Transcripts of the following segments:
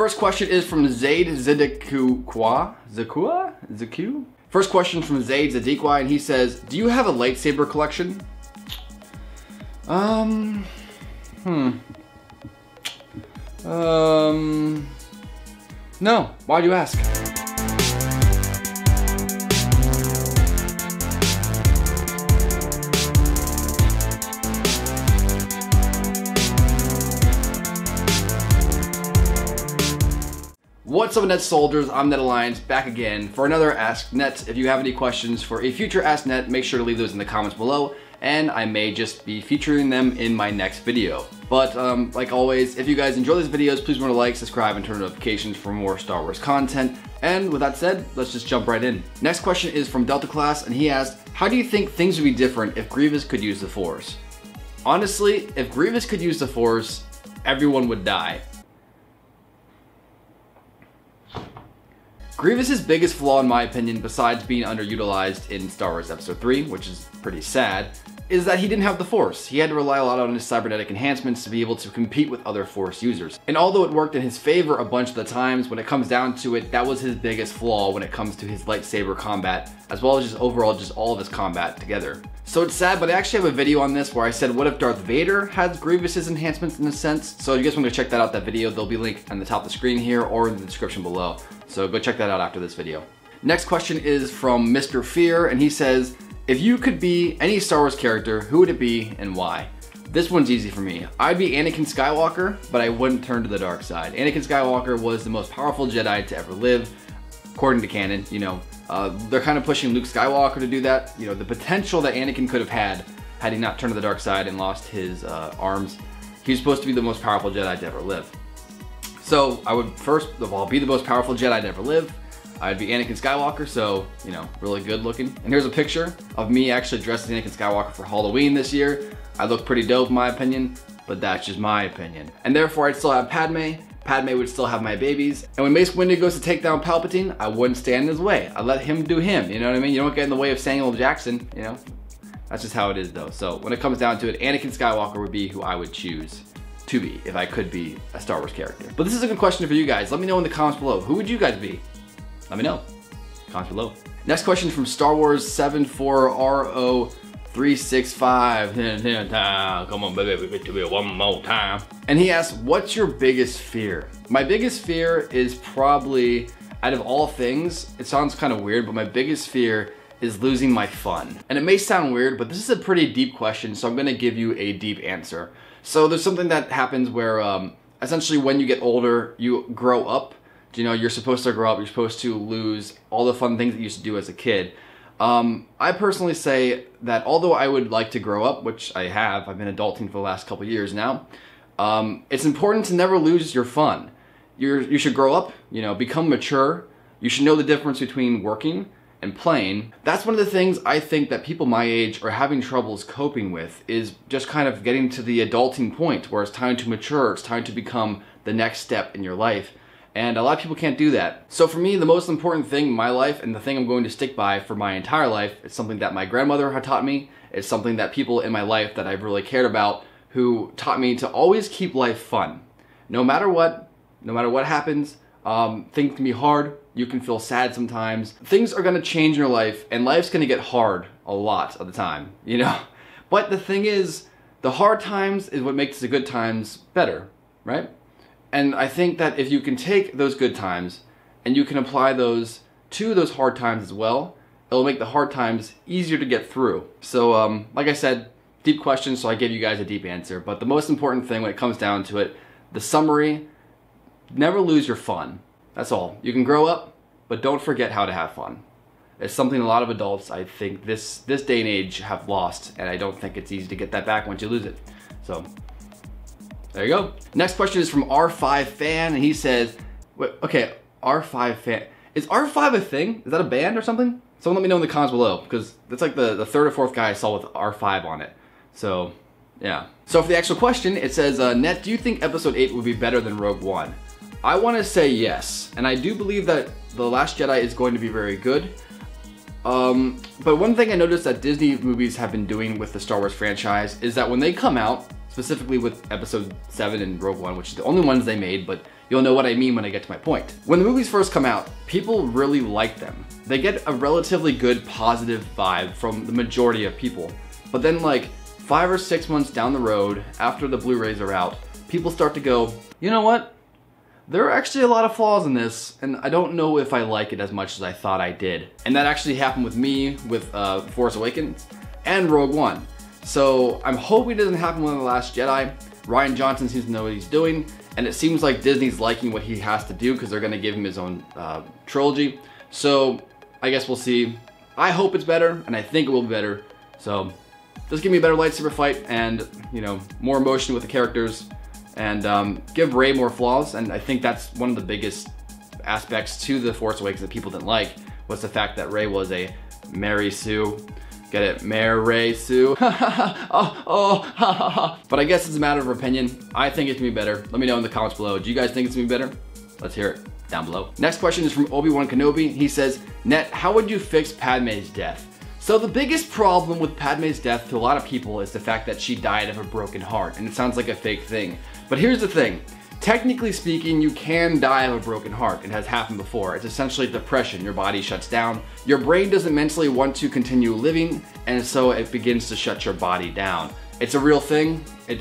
First question is from Zaid Zidikwa. Zaku? First question from Zaid Zidikwa, and he says, do you have a lightsaber collection? No. Why do you ask? What's up, Net soldiers? I'm Net Alliance, back again for another AskNET. If you have any questions for a future AskNET, make sure to leave those in the comments below, and I may just be featuring them in my next video. But like always, if you guys enjoy these videos, please remember to like, subscribe, and turn notifications for more Star Wars content. And with that said, let's just jump right in. Next question is from Delta Class, and he asked, how do you think things would be different if Grievous could use the Force? Honestly, if Grievous could use the Force, everyone would die. Grievous's biggest flaw, in my opinion, besides being underutilized in Star Wars Episode 3, which is pretty sad, is that he didn't have the Force. He had to rely a lot on his cybernetic enhancements to be able to compete with other Force users. And although it worked in his favor a bunch of the times, when it comes down to it, that was his biggest flaw when it comes to his lightsaber combat, as well as just overall just all of his combat together. So it's sad, but I actually have a video on this where I said, what if Darth Vader had Grievous's enhancements in a sense? So if you guys want to check that out, that video, they'll be linked on the top of the screen here or in the description below. So go check that out after this video. Next question is from Mr. Fear, and he says, if you could be any Star Wars character, who would it be and why? This one's easy for me. I'd be Anakin Skywalker, but I wouldn't turn to the dark side. Anakin Skywalker was the most powerful Jedi to ever live, according to canon, you know. They're kind of pushing Luke Skywalker to do that. You know, the potential that Anakin could have had he not turned to the dark side and lost his arms. He was supposed to be the most powerful Jedi to ever live. So I would first of all be the most powerful Jedi to ever live. I'd be Anakin Skywalker, so, you know, really good looking. And here's a picture of me actually dressed as Anakin Skywalker for Halloween this year. I look pretty dope in my opinion, but that's just my opinion. And therefore I'd still have Padmé. Padmé would still have my babies. And when Mace Windu goes to take down Palpatine, I wouldn't stand in his way. I let him do him, you know what I mean? You don't get in the way of Samuel Jackson, you know? That's just how it is though. So when it comes down to it, Anakin Skywalker would be who I would choose to be if I could be a Star Wars character. But this is a good question for you guys. Let me know in the comments below. Who would you guys be? Let me know. Comments below. Next question from Star Wars 74RO365. Come on, baby, do it one more time. And he asks, what's your biggest fear? My biggest fear is probably, out of all things, it sounds kind of weird, but my biggest fear is losing my fun. And it may sound weird, but this is a pretty deep question, so I'm gonna give you a deep answer. So there's something that happens where essentially when you get older, you grow up. You know, you're supposed to grow up, you're supposed to lose all the fun things that you used to do as a kid. I personally say that although I would like to grow up, which I have, I've been adulting for the last couple years now, it's important to never lose your fun. You should grow up, you know, become mature. You should know the difference between working and playing. That's one of the things I think that people my age are having troubles coping with, is just kind of getting to the adulting point where it's time to mature, it's time to become the next step in your life. And a lot of people can't do that. So for me, the most important thing in my life, and the thing I'm going to stick by for my entire life, is something that my grandmother had taught me. It's something that people in my life that I've really cared about who taught me to always keep life fun. No matter what happens, things can be hard, you can feel sad sometimes. Things are gonna change in your life, and life's gonna get hard a lot of the time, you know? But the thing is, the hard times is what makes the good times better, right? And I think that if you can take those good times and you can apply those to those hard times as well, it'll make the hard times easier to get through. So like I said, deep question, so I gave you guys a deep answer. But the most important thing when it comes down to it, the summary, never lose your fun. That's all. You can grow up, but don't forget how to have fun. It's something a lot of adults, I think, this day and age have lost, and I don't think it's easy to get that back once you lose it. So there you go. Next question is from R5 Fan, and he says, wait, okay, R5 Fan. Is R5 a thing? Is that a band or something? Someone let me know in the comments below, because that's like the third or fourth guy I saw with R5 on it. So, yeah. So for the actual question, it says, Net, do you think Episode 8 would be better than Rogue One? I want to say yes, and I do believe that The Last Jedi is going to be very good. But one thing I noticed that Disney movies have been doing with the Star Wars franchise is that when they come out, specifically with Episode 7 and Rogue One, which is the only ones they made, but You'll know what I mean when I get to my point. When the movies first come out, people really like them. They get a relatively good positive vibe from the majority of people. But then like 5 or 6 months down the road, after the Blu-rays are out, people start to go, you know what? There are actually a lot of flaws in this, and I don't know if I like it as much as I thought I did. And that actually happened with me with Force Awakens and Rogue One. So I'm hoping it doesn't happen with The Last Jedi. Rian Johnson seems to know what he's doing, and it seems like Disney's liking what he has to do because they're gonna give him his own trilogy. So I guess we'll see. I hope it's better, and I think it will be better. So just give me a better lightsaber fight and, you know, more emotion with the characters, and give Rey more flaws. And I think that's one of the biggest aspects to The Force Awakens that people didn't like, was the fact that Rey was a Mary Sue. Get it? Mary Sue. But I guess it's a matter of opinion. I think it's gonna be better. Let me know in the comments below. Do you guys think it's gonna be better? Let's hear it down below. Next question is from Obi-Wan Kenobi. He says, Net, how would you fix Padmé's death? So the biggest problem with Padmé's death to a lot of people is the fact that she died of a broken heart, and it sounds like a fake thing. But here's the thing. Technically speaking, you can die of a broken heart. It has happened before. It's essentially depression. Your body shuts down. Your brain doesn't mentally want to continue living, and so it begins to shut your body down. It's a real thing. It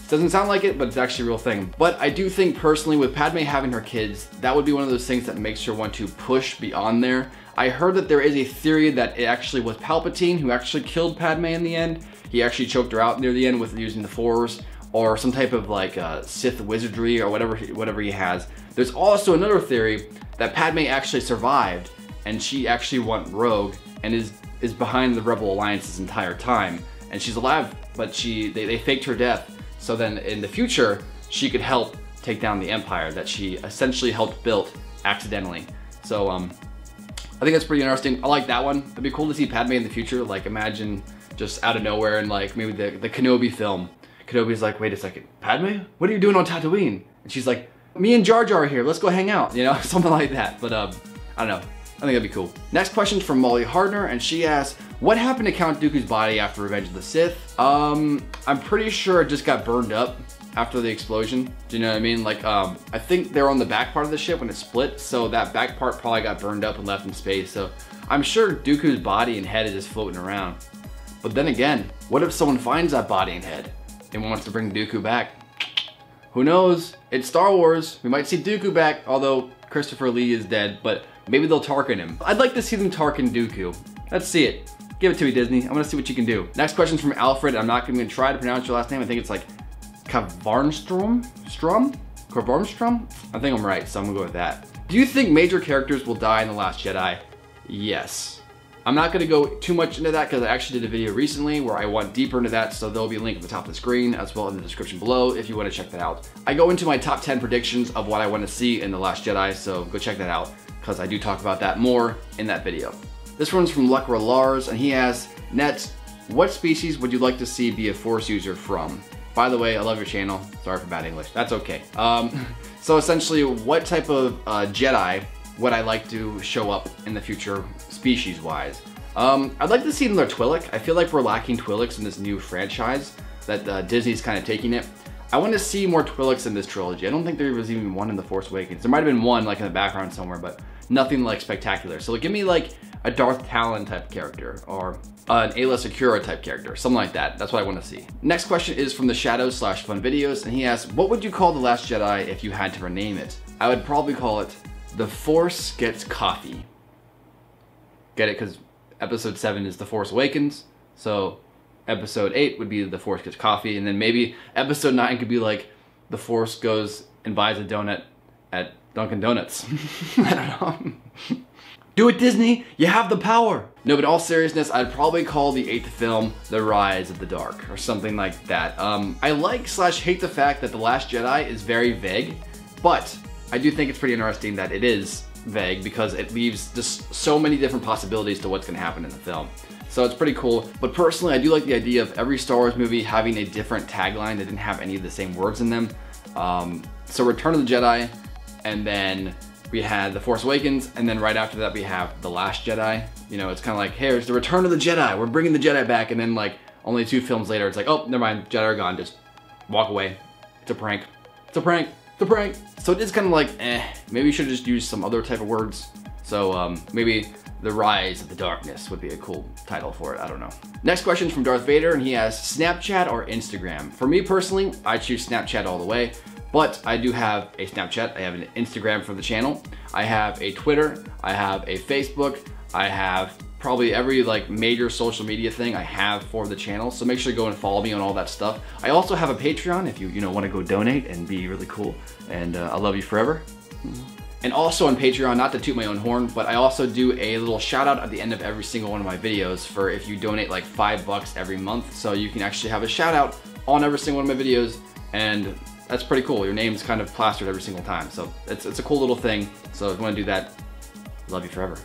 doesn't sound like it, but it's actually a real thing. But I do think personally with Padmé having her kids, that would be one of those things that makes her want to push beyond there. I heard that there is a theory that it actually was Palpatine who actually killed Padmé in the end. He actually choked her out near the end with using the Force, or some type of like Sith wizardry, or whatever he has. There's also another theory that Padmé actually survived, and she actually went rogue and is behind the Rebel Alliance this entire time. And she's alive, but they faked her death, so then in the future she could help take down the Empire that she essentially helped build accidentally. So I think that's pretty interesting. I like that one. It'd be cool to see Padmé in the future. Like imagine just out of nowhere in like maybe the Kenobi film. Kenobi's like, wait a second, Padmé? What are you doing on Tatooine? And she's like, me and Jar Jar are here, let's go hang out, you know, something like that. But I don't know, I think that'd be cool. Next question is from Molly Hardner, and she asks, what happened to Count Dooku's body after Revenge of the Sith? I'm pretty sure it just got burned up after the explosion. Do you know what I mean? Like, I think they're on the back part of the ship when it split, so that back part probably got burned up and left in space. So I'm sure Dooku's body and head is just floating around. But then again, what if someone finds that body and head and wants to bring Dooku back? Who knows? It's Star Wars. We might see Dooku back, although Christopher Lee is dead, but maybe they'll Tarkin him. I'd like to see them Tarkin Dooku. Let's see it. Give it to me, Disney. I want to see what you can do. Next question is from Alfred. I'm not even gonna try to pronounce your last name. I think it's like Kvarnstrom? Kvarnstrom? I think I'm right, so I'm gonna go with that. Do you think major characters will die in The Last Jedi? Yes. I'm not gonna go too much into that because I actually did a video recently where I went deeper into that, so there'll be a link at the top of the screen as well in the description below if you want to check that out. I go into my top 10 predictions of what I want to see in The Last Jedi, so go check that out because I do talk about that more in that video. This one's from Luckra Lars, and he asks, Net, what species would you like to see be a Force user from? By the way, I love your channel. Sorry for bad English. That's okay. So essentially, what type of Jedi would I like to show up in the future, species-wise? I'd like to see another Twi'lek. I feel like we're lacking Twi'leks in this new franchise that Disney's kind of taking it. I want to see more Twi'leks in this trilogy. I don't think there was even one in The Force Awakens. There might have been one like in the background somewhere, but nothing like spectacular. So give me like a Darth Talon type character, or an Aayla Secura type character, something like that. That's what I want to see. Next question is from the Shadows/Fun Videos, and he asks, what would you call The Last Jedi if you had to rename it? I would probably call it The Force Gets Coffee. Get it? Because episode 7 is The Force Awakens, so episode 8 would be The Force Gets Coffee, and then maybe episode 9 could be like The Force goes and buys a donut at Dunkin' Donuts. I don't know. Do it, Disney! You have the power! No, but in all seriousness, I'd probably call the 8th film The Rise of the Dark, or something like that. I like/hate the fact that The Last Jedi is very vague, but I do think it's pretty interesting that it is vague because it leaves just so many different possibilities to what's going to happen in the film. So it's pretty cool. But personally, I do like the idea of every Star Wars movie having a different tagline that didn't have any of the same words in them. So Return of the Jedi, and then we had The Force Awakens, and then right after that we have The Last Jedi. You know, it's kind of like, hey, it's the Return of the Jedi. We're bringing the Jedi back, and then like only 2 films later, it's like, oh, never mind, Jedi are gone. Just walk away. It's a prank. It's a prank. the prank. So it is kind of like, maybe you should just use some other type of words. So maybe The Rise of the Darkness would be a cool title for it, I don't know. Next question is from Darth Vader, and he asks, Snapchat or Instagram? For me personally, I choose Snapchat all the way, but I do have a Snapchat, I have an Instagram for the channel, I have a Twitter, I have a Facebook, I have probably every like major social media thing I have for the channel, so make sure to go and follow me on all that stuff. I also have a Patreon if you want to go donate and be really cool, and I love you forever. And also on Patreon, not to toot my own horn, but I also do a little shout out at the end of every single one of my videos for if you donate like $5 every month, so you can actually have a shout out on every single one of my videos, and that's pretty cool. Your name's kind of plastered every single time, so it's a cool little thing. So if you want to do that, love you forever.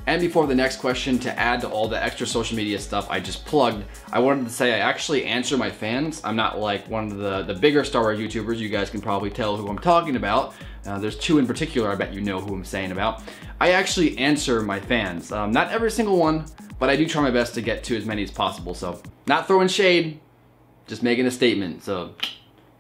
And before the next question, to add to all the extra social media stuff I just plugged, I wanted to say I actually answer my fans. I'm not like one of the bigger Star Wars YouTubers. You guys can probably tell who I'm talking about. There's two in particular, I bet you know who I'm saying about. I actually answer my fans. Not every single one, but I do try my best to get to as many as possible. So not throwing shade, just making a statement. So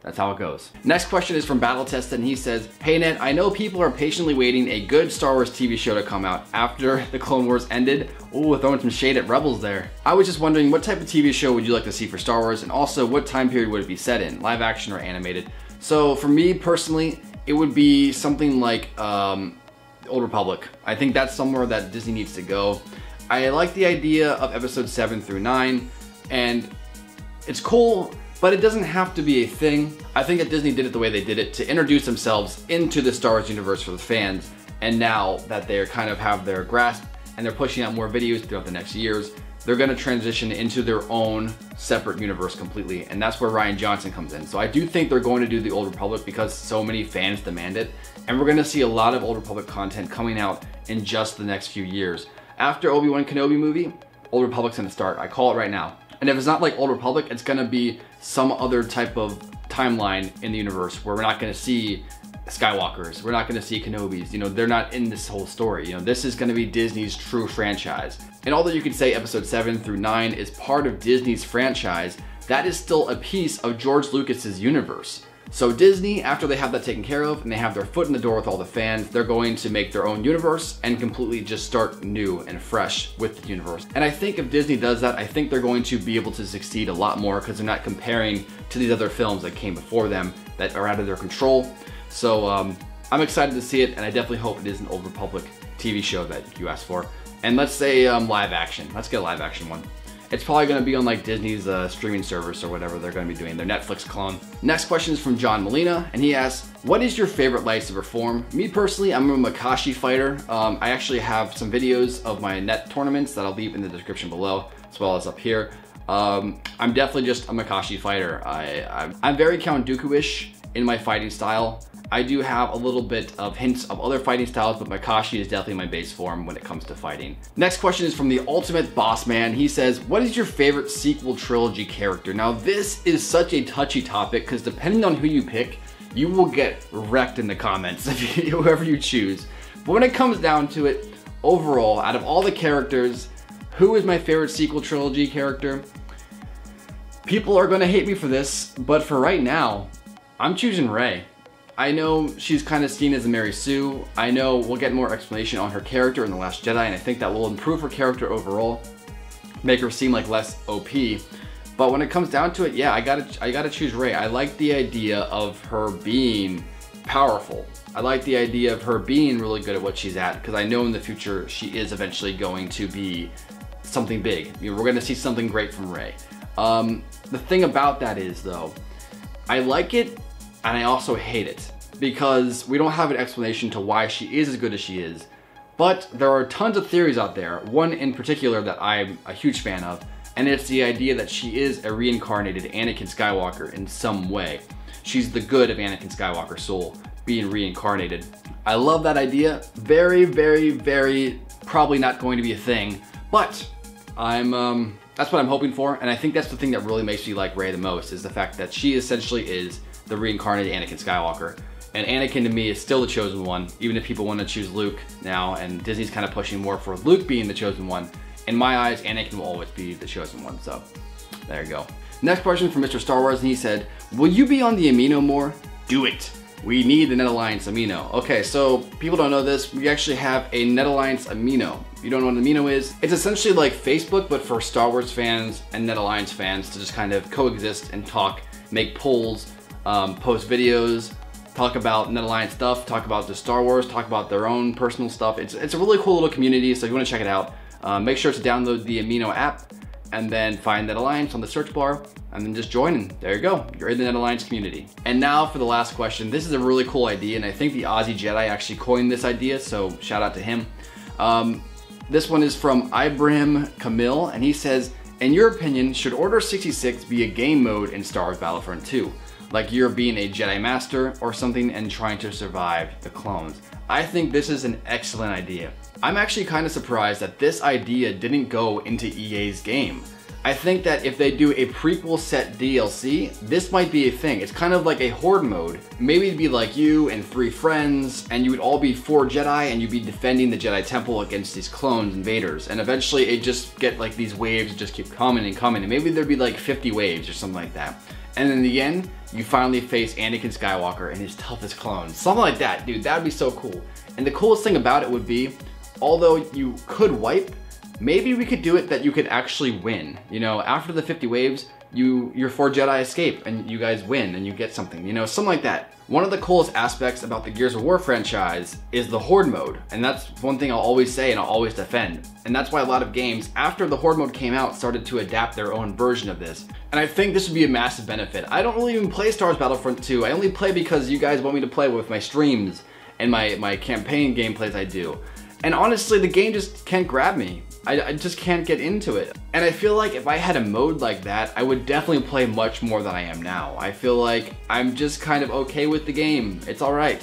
that's how it goes. Next question is from Battle Test, and he says, Hey Net, I know people are patiently waiting a good Star Wars TV show to come out after the Clone Wars ended. Ooh, throwing some shade at Rebels there. I was just wondering, what type of TV show would you like to see for Star Wars, and also what time period would it be set in, live action or animated? So for me personally, it would be something like Old Republic. I think that's somewhere that Disney needs to go. I like the idea of episodes 7 through 9, and it's cool, but it doesn't have to be a thing. I think that Disney did it the way they did it to introduce themselves into the Star Wars universe for the fans. And now that they kind of have their grasp and they're pushing out more videos throughout the next years, they're gonna transition into their own separate universe completely. And that's where Rian Johnson comes in. So I do think they're going to do the Old Republic because so many fans demand it. And we're gonna see a lot of Old Republic content coming out in just the next few years. After Obi-Wan Kenobi movie, Old Republic's gonna start. I call it right now. And if it's not like Old Republic, it's gonna be some other type of timeline in the universe where we're not gonna see Skywalkers, we're not gonna see Kenobis, they're not in this whole story. This is gonna be Disney's true franchise. And although you could say episode 7 through 9 is part of Disney's franchise, that is still a piece of George Lucas's universe. So Disney, after they have that taken care of and they have their foot in the door with all the fans, they're going to make their own universe and completely just start new and fresh with the universe. And I think if Disney does that, I think they're going to be able to succeed a lot more because they're not comparing to these other films that came before them that are out of their control. So I'm excited to see it, and I definitely hope it is an Old Republic TV show that you asked for. And let's say live action. Let's get a live action one. It's probably gonna be on like Disney's streaming service or whatever they're gonna be doing, their Netflix clone. Next question is from John Molina, and he asks, what is your favorite lightsaber form? Me personally, I'm a Makashi fighter. I actually have some videos of my net tournaments that I'll leave in the description below, as well as up here. I'm definitely just a Makashi fighter. I'm very Count Dooku-ish in my fighting style. I do have a little bit of hints of other fighting styles, but Makashi is definitely my base form when it comes to fighting. Next question is from the Ultimate Boss Man. He says, what is your favorite sequel trilogy character? Now this is such a touchy topic because depending on who you pick, you will get wrecked in the comments, whoever you choose. But when it comes down to it, overall, out of all the characters, who is my favorite sequel trilogy character? People are gonna hate me for this, but for right now, I'm choosing Rey. I know she's kind of seen as a Mary Sue. I know we'll get more explanation on her character in The Last Jedi, and I think that will improve her character overall, make her seem like less OP. But when it comes down to it, yeah, I gotta choose Rey. I like the idea of her being powerful. I like the idea of her being really good at what she's at, because I know in the future she is eventually going to be something big. We're gonna see something great from Rey. The thing about that is though, I like it and I also hate it because we don't have an explanation to why she is as good as she is. But there are tons of theories out there, one in particular that I'm a huge fan of, and it's the idea that she is a reincarnated Anakin Skywalker in some way. She's the good of Anakin Skywalker's soul being reincarnated. I love that idea. Very, very, very probably not going to be a thing, but that's what I'm hoping for, and I think that's the thing that really makes me like Rey the most, is the fact that she essentially is the reincarnated Anakin Skywalker. And Anakin to me is still the chosen one, even if people want to choose Luke now, and Disney's kind of pushing more for Luke being the chosen one. In my eyes, Anakin will always be the chosen one, so there you go. Next question from Mr. Star Wars, and he said, will you be on the Amino more? Do it. We need the Net Alliance Amino. Okay, so people don't know this. We actually have a Net Alliance Amino. If you don't know what an Amino is, it's essentially like Facebook, but for Star Wars fans and Net Alliance fans to just kind of coexist and talk, make polls, post videos, talk about Net Alliance stuff, talk about the Star Wars, talk about their own personal stuff. It's a really cool little community, so if you want to check it out, make sure to download the Amino app and then find Net Alliance on the search bar and then just join in. There you go, you're in the Net Alliance community. And now for the last question. This is a really cool idea, and I think the Aussie Jedi actually coined this idea, so shout out to him. This one is from Ibrahim Camille, and he says, in your opinion, should Order 66 be a game mode in Star Wars Battlefront 2? Like you're being a Jedi Master or something and trying to survive the clones. I think this is an excellent idea. I'm actually kind of surprised that this idea didn't go into EA's game. I think that if they do a prequel set DLC, this might be a thing. It's kind of like a horde mode. Maybe it'd be like you and 3 friends, and you would all be 4 Jedi, and you'd be defending the Jedi Temple against these clones and Vaders. And eventually it just get like these waves that just keep coming and coming, and maybe there'd be like 50 waves or something like that. And in the end, you finally face Anakin Skywalker and his toughest clones. Something like that, dude, that'd be so cool. And the coolest thing about it would be, although you could wipe, maybe we could do it that you could actually win. You know, after the 50 waves, your 4 Jedi escape and you guys win and you get something, you know, something like that. One of the coolest aspects about the Gears of War franchise is the Horde mode. And that's one thing I'll always say and I'll always defend. And that's why a lot of games, after the Horde mode came out, started to adapt their own version of this. And I think this would be a massive benefit. I don't really even play Star Wars Battlefront 2. I only play because you guys want me to play with my streams and my campaign gameplays I do. And honestly, the game just can't grab me. I just can't get into it. And I feel like if I had a mode like that, I would definitely play much more than I am now. I feel like I'm just kind of okay with the game. It's all right.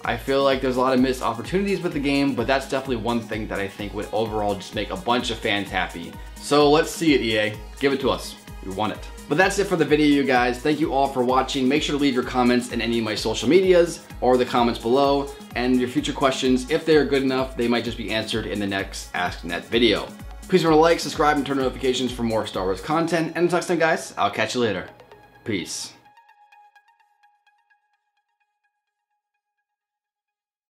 I feel like there's a lot of missed opportunities with the game, but that's definitely one thing that I think would overall just make a bunch of fans happy. So let's see it, EA. Give it to us. We want it. But that's it for the video, you guys. Thank you all for watching. Make sure to leave your comments in any of my social medias or the comments below, and your future questions, if they are good enough, they might just be answered in the next AskNET video. Please remember to like, subscribe, and turn notifications for more Star Wars content. And until next time, guys, I'll catch you later. Peace.